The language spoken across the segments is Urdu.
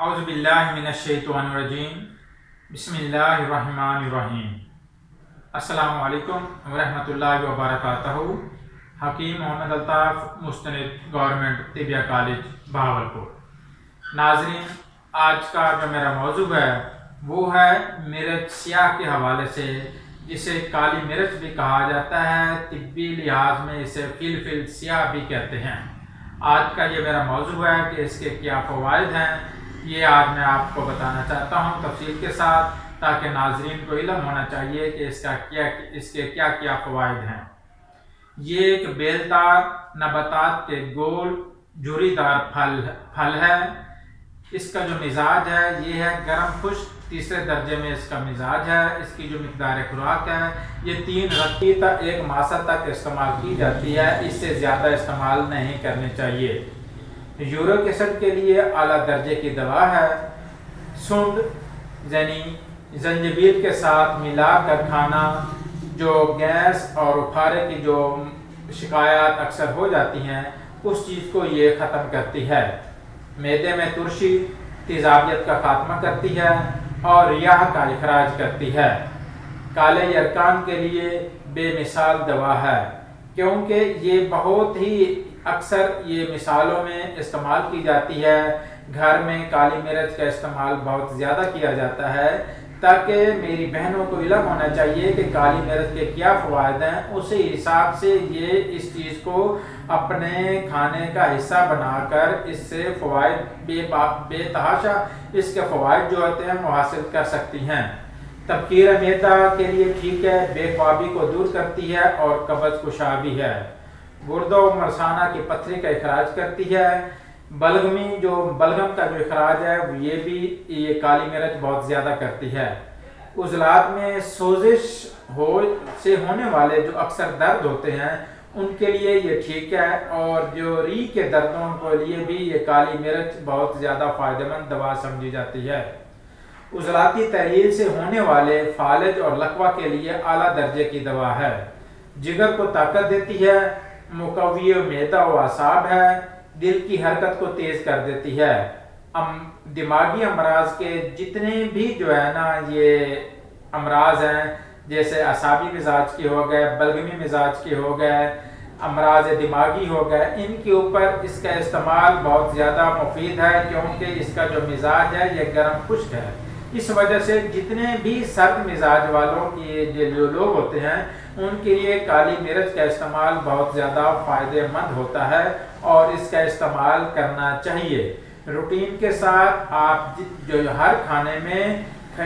اعوذ باللہ من الشیطان الرجیم بسم اللہ الرحمن الرحیم۔ السلام علیکم ورحمۃ اللہ وبرکاتہ۔ حکیم محمد الطاف، مستند گورنمنٹ طبیہ کالج بہاولپور۔ ناظرین، آج کا جو میرا موضوع ہے وہ ہے مرچ سیاہ کے حوالے سے، جسے کالی مرچ بھی کہا جاتا ہے، طبی لحاظ میں اسے فلفل سیاہ بھی کہتے ہیں۔ آج کا یہ میرا موضوع ہے کہ اس کے کیا فوائد ہیں، یہ آج میں آپ کو بتانا چاہتا ہوں تفصیل کے ساتھ، تاکہ ناظرین کو علم ہونا چاہیے کہ اس کے کیا کیا فوائد ہیں۔ یہ ایک بیلدار نباتات کے گول جھری دار پھل ہے۔ اس کا جو مزاج ہے یہ ہے گرم خشک، تیسرے درجے میں اس کا مزاج ہے۔ اس کی جو مقدار خوراک ہے یہ 3 رتی تک 1 ماسہ تک استعمال کی جاتی ہے، اس سے زیادہ استعمال نہیں کرنے چاہیے۔ یورک ایسڈ کے لیے اعلیٰ درجے کی دوا ہے۔ سونڈ یعنی زنجبیل کے ساتھ ملا کر کھانا، جو گیس اور اپھارے کی جو شکایات اکثر ہو جاتی ہیں اس چیز کو یہ ختم کرتی ہے۔ معدے میں ترشی، تیزابیت کا خاتمہ کرتی ہے اور ریاح کا اخراج کرتی ہے۔ کالے یرقان کے لیے بے مثال دوا ہے، کیونکہ یہ بہت ہی اکثر یہ مثالوں میں استعمال کی جاتی ہے۔ گھر میں کالی مرچ کا استعمال بہت زیادہ کیا جاتا ہے، تاکہ میری بہنوں کو علم ہونا چاہیے کہ کالی مرچ کے کیا فوائد ہیں، اسی حساب سے یہ اس چیز کو اپنے کھانے کا حصہ بنا کر اس سے فوائد بے تحاشا اس کے فوائد جو ہوتے ہیں وہ حاصل کر سکتی ہیں۔ تبخیر معدہ کے لیے ٹھیک ہے، بے خوابی کو دور کرتی ہے اور قبض کشا بھی ہے۔ گردوں و مثانہ کی پتھری کا اخراج کرتی ہے۔ بلغم کا جو اخراج ہے یہ کالی مرچ بہت زیادہ کرتی ہے۔ عضلات میں سوزش سے ہونے والے جو اکثر درد ہوتے ہیں ان کے لیے یہ ٹھیک ہے، اور جو ریڑھ کے دردوں کے لیے بھی یہ کالی مرچ بہت زیادہ فائدہ مند دوا سمجھی جاتی ہے۔ عضلاتی تحریل سے ہونے والے فالج اور لقوہ کے لیے اعلیٰ درجے کی دوا ہے۔ جگر کو طاقت دیتی ہے، مقوی معدہ و اعصاب ہے، دل کی حرکت کو تیز کر دیتی ہے۔ دماغی امراض کے جتنے بھی جو ہے نا یہ امراض ہیں، جیسے اعصابی مزاج کے ہو گئے، بلغمی مزاج کے ہو گئے، امراض دماغی ہو گئے، ان کے اوپر اس کا استعمال بہت زیادہ مفید ہے، کیونکہ اس کا جو مزاج ہے یہ گرم خشک ہے۔ اس وجہ سے جتنے بھی سرد مزاج والوں کی جو لوگ ہوتے ہیں ان کے لیے کالی مرچ کا استعمال بہت زیادہ فائدہ مند ہوتا ہے اور اس کا استعمال کرنا چاہیے۔ روٹین کے ساتھ آپ جو ہر کھانے میں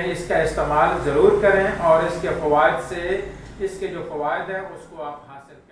اس کا استعمال ضرور کریں، اور اس کے جو فوائد ہیں اس کو آپ حاصل کریں۔